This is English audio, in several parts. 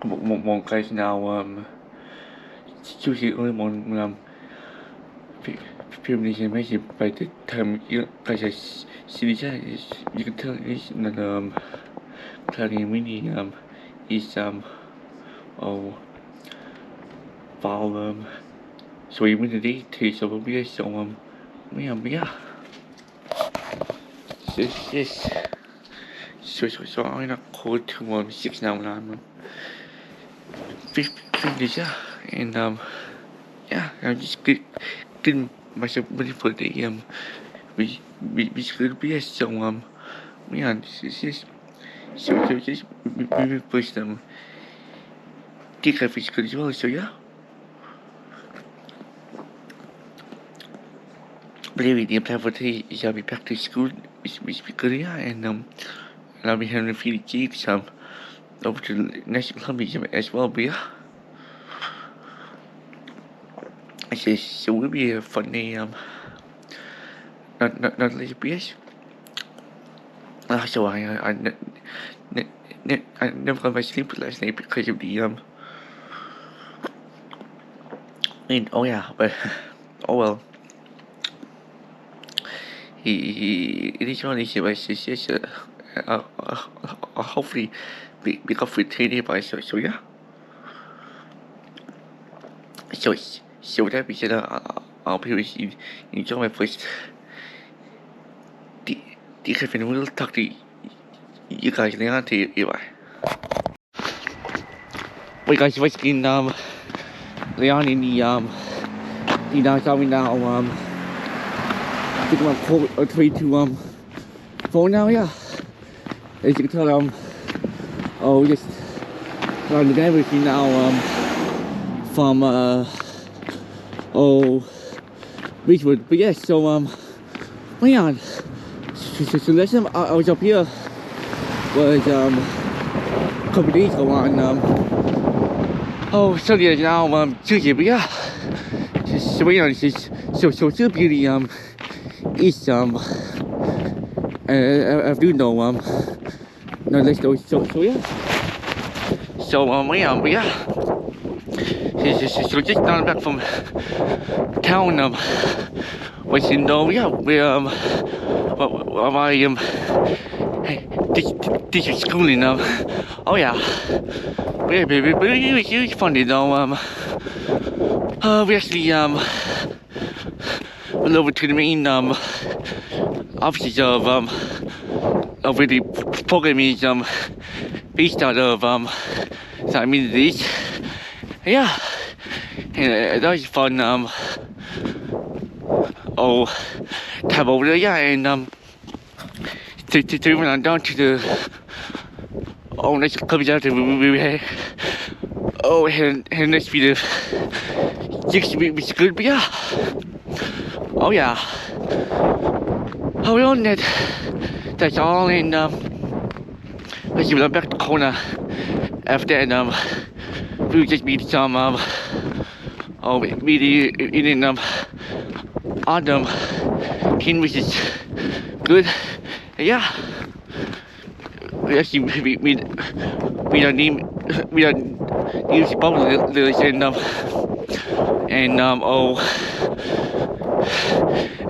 mon guys now choosing only feminization makes it by the time you guys you can tell is that clearly mini is oh vào so even today thì so bây giờ mấy bây giờ yes so I not code to 6 now man 50 and yeah I'm just getting myself ready for the we could be so man so just we push them take a physical as well so yeah believe the plan for today is I'll be back to school with Korea and I'll be having a few gigs over to the national competition as well, but yeah. So will be a funny not like BS. So I never got my sleep last night because of the and oh yeah, but oh well. It is one issue. It's just hopefully be comforted by so yeah. So that we said I'll be enjoy my first. The Kevin will talk to you guys later to you. Wait guys, what's in Leon in the now coming now I think I'm call or 3 to phone now, yeah. As you can tell oh just running everything now from Beachwood. But yes, so man, so last time I was up here was a couple of days ago on so yeah now Tuesday, but yeah. So you know, so still beauty is I do know no let's go so yeah. So yeah. So just down back from town was in yeah my teacher schooling oh yeah really funny though we actually went over to the main offices of where the program is based out of so I mean this yeah and that was fun tab over there yeah and to run down to the next club out there we had had next be the 6 weeks good but yeah oh yeah we on that's all and let's see back to the corner after that we just meet some meet in autumn king which is good yeah we actually we don't need public and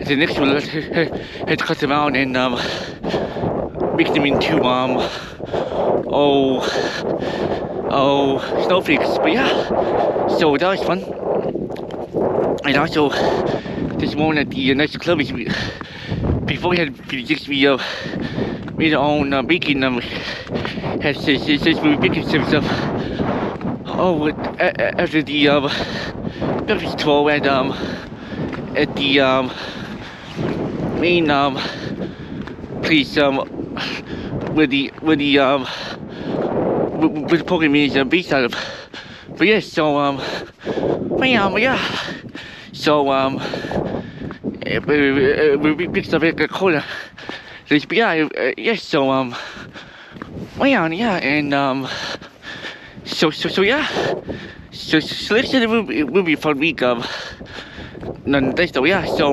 the next one had to cut them out and make them into snowflakes but yeah so that was fun and also this morning at the next club before we had we made our own baking had says we were baking some stuff after the breakfast tour at the main place where the program is based out of but yes so yeah so we picked up a corner yeah yes so yeah and so yeah so let's say it will be a fun week none that's the yeah so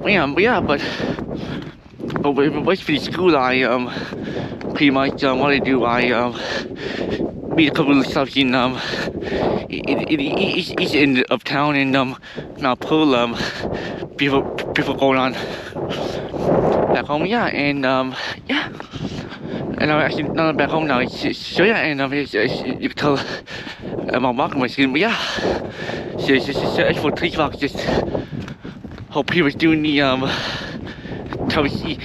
yeah but what's for the school I pretty much what I do I meet a couple of stops in each end of town in Mount Pearl before going on back home. Yeah, and yeah. And I'm actually not back home now. So yeah, and you can tell my walking machine. But yeah, so as for 3 o'clock, just hope he was doing the how he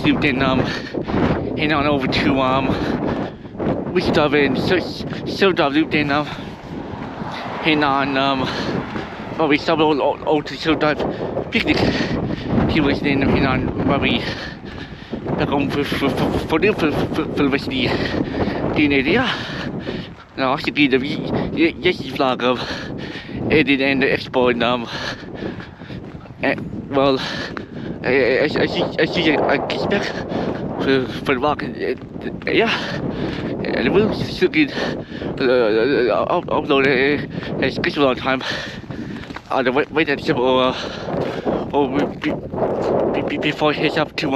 looped in heading on over to Wichita and so looped in heading on probably stop over to Show Drive picnic. He was then heading on probably back home for the rest of the area. Now actually the vlog of Edit and the Expo and well I expect for the walk yeah, and we'll still get upload a schedule on time on the way that or before he heads up to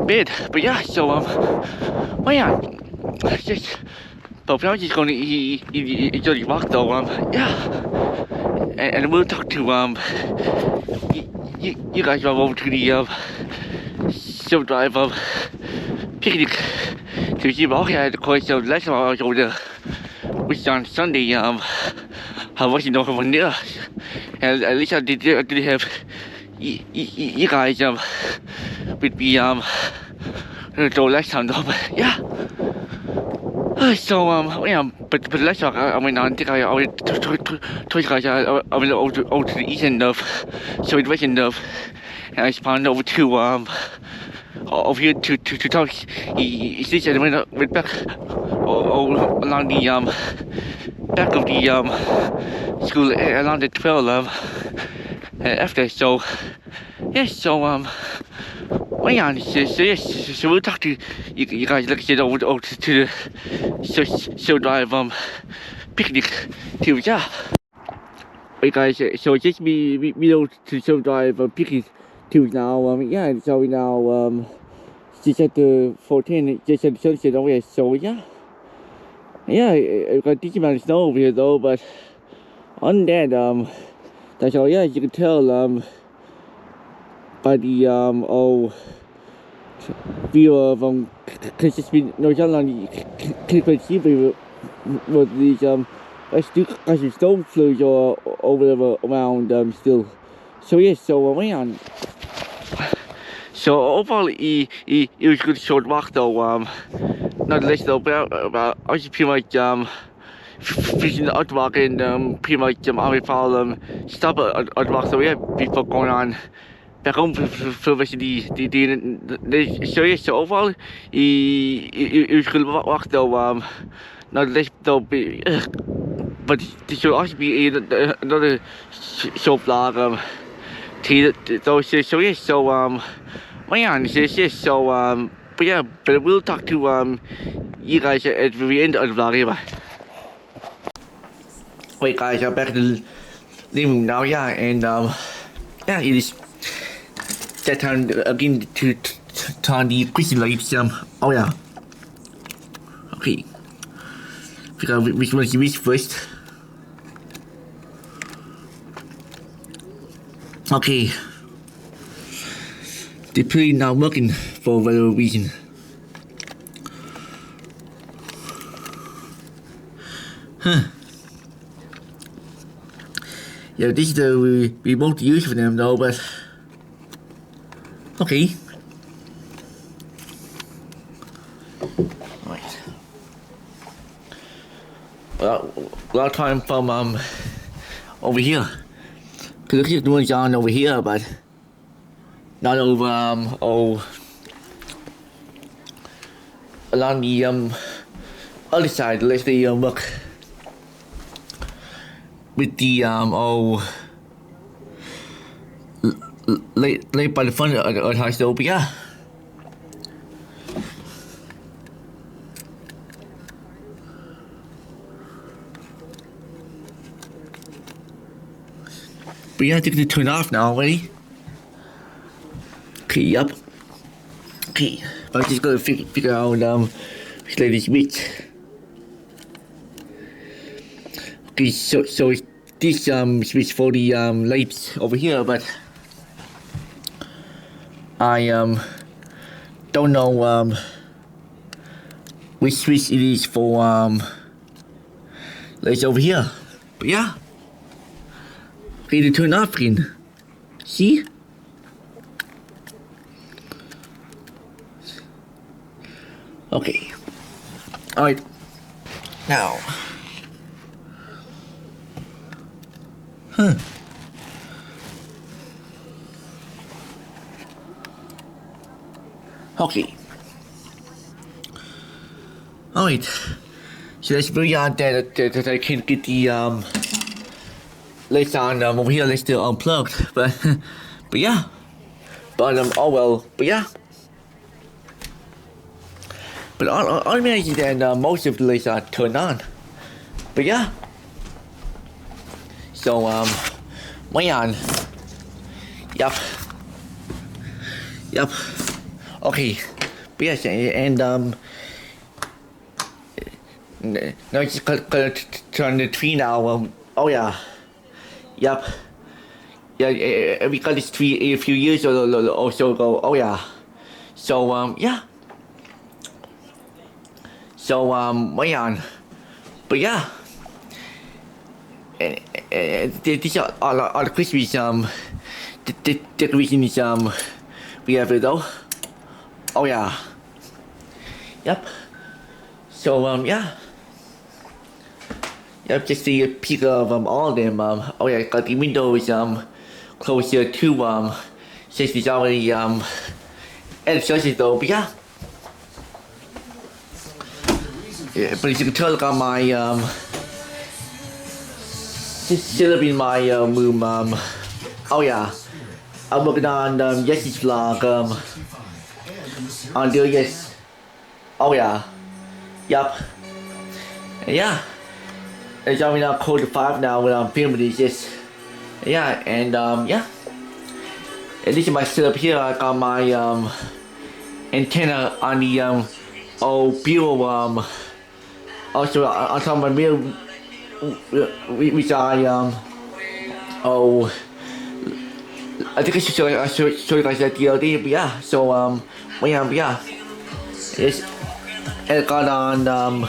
bed. But yeah, so well yeah, just but now just gonna enjoy the walk though. Yeah, and we'll talk to you guys over to the Show Drive picnic to see walk. Yeah, of course. So last time I was over there, which on Sunday I wasn't over there, and at least I did have you guys with me so last time though. But yeah. So yeah, but last time I went on. I think I went to guys. I went over to the east end of, so it west end of, and I spawned over to over here to talk. He said I went back along the back of the school along the trail after. So yeah, so well yeah, so we'll talk to you guys, like I said, over to the Show Drive picnic too. Yeah. Hey guys, so just me to Show Drive picnic too now. Yeah, so now just at the 14, just at the sunset over here. So yeah, I've got a decent amount of snow over here though, but on that that's all. Yeah, you can tell by the view of cause it's been no challenge click with these I still got some stone flues over around still. So yes, so man. So overall it was a good short walk though. Not less though, but I was pretty much fishing the outwalk and pretty much I found stop at outwalk. So yeah, before going on back home for the rest of the so yeah, so overall it was good walk though. Not less though, but there should also be another show vlog so yeah, so well yeah, yes, so but yeah, but we'll talk to you guys at the very end of the vlog here. Bye. Wait guys, I'm back to the living room now. Yeah, and yeah, it is that time again to turn the Christian lights. Oh yeah, okay, figure out which one you wish first. Okay, they're pretty not working for whatever reason. Huh. Yeah, this is the remote use for them though, but okay. Right. Well, a lot of time from over here. Cause look at the ones on over here, but not over along the other side. Let's say work with the late by the front of the house though, but yeah. But yeah, I think they turn off now already. Okay, yep. Okay, I'm just gonna figure out which lady switch. Okay, so this switch for the lights over here, but I don't know which switch it is for lights over here. But yeah, okay, to turn off again. See? Okay. Alright. Now. Okay. Alright. So that's very odd that I can't get the lights on over here. They're still unplugged. But yeah. But oh well. But yeah. But I imagine that most of the lights are turned on. But yeah. So wait on. Yup. Okay. But yes, and now it's gonna turn the tree now. Oh yeah. Yup. Yeah, we got this tree a few years or so ago. Oh yeah. So yeah. So wait on. But yeah. These are the Christmas decorations we have though. Oh yeah. Yep. So yeah. Yep, just see a peek of all of them. Oh yeah, got the windows closer to since it's already edited though. But yeah. Yeah, but as you can tell, on my set up in my room. Oh yeah, I'm working on Yes's vlog. On there, yes. Oh yeah, yup. Yeah. It's only now code 5 now when I'm filming this. Yes. Yeah, and yeah. And this is my setup here. I got my antenna on the old bureau also on top of my mirror, which I I think I should show you guys that the other day. But yeah, so yeah, it's and I got on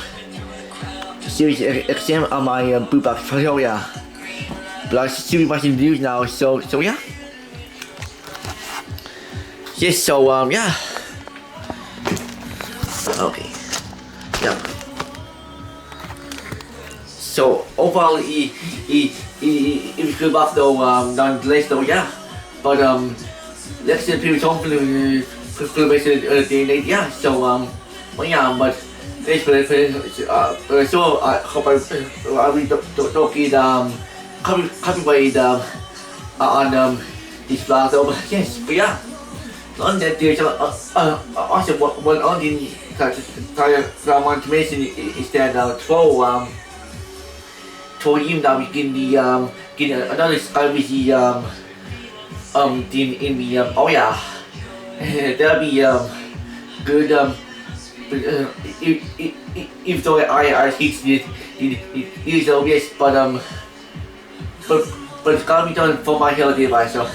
Sirius XM on my bootbox. So yeah, but I should be watching the news now. So yeah, yes. So yeah, okay, yeah. So overall, it was good off though, nonetheless though, yeah. But let's say people talk for the rest of the day, yeah. So well, yeah, but so I hope I don't get copyright on this vlog though. But yes, but yeah. On that there's also one on the I want to mention is that for him now we get another sky with the in the oh yeah that'll be good if though I hate it obvious but it's gotta be done for my health device. So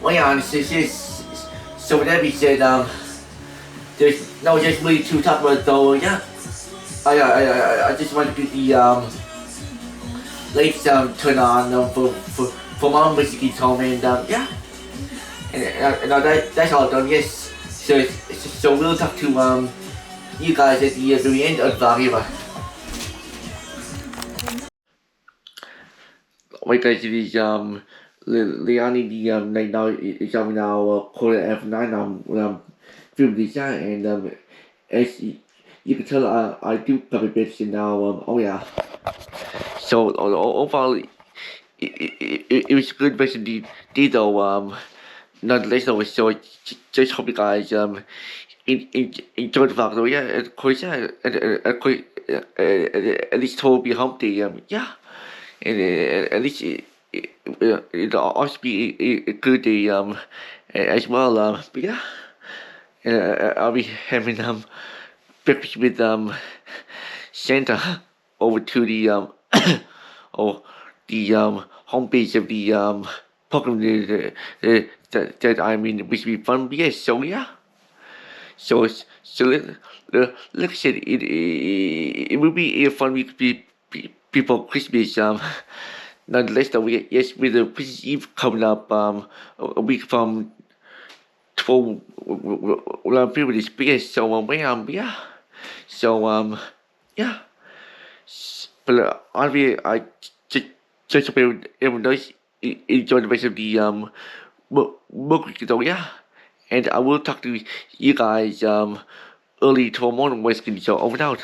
well yeah, so with that being said there's no just really to talk about though. Yeah, I just want to get the lights turn on for mom basically told me, and yeah, and that's all done. Yes, so we'll talk to you guys at the very end of the vlog. Right guys, it is Leonie the right now is having now quarter F9 when I'm filming this and as you can tell I do cover bits now oh yeah. So overall, it was a good version though. Nonetheless, though, so just hope you guys enjoy the vlog. So yeah, of course, yeah, at least told me hump day. Yeah, and at least it'll also be a good day as well. But yeah, I'll be having breakfast with Santa over to the or the homepage of the program that I'm in, which will be fun. Yes, so yeah. So like I said, it will be a fun week before Christmas. Nonetheless, though, yes, with the Christmas Eve coming up, a week from 12, well, I'm feeling this yes. So yeah. So yeah. But I just hope everyone does enjoy the rest of the work week, though, yeah. And I will talk to you guys early tomorrow morning. West Indies. So over and out.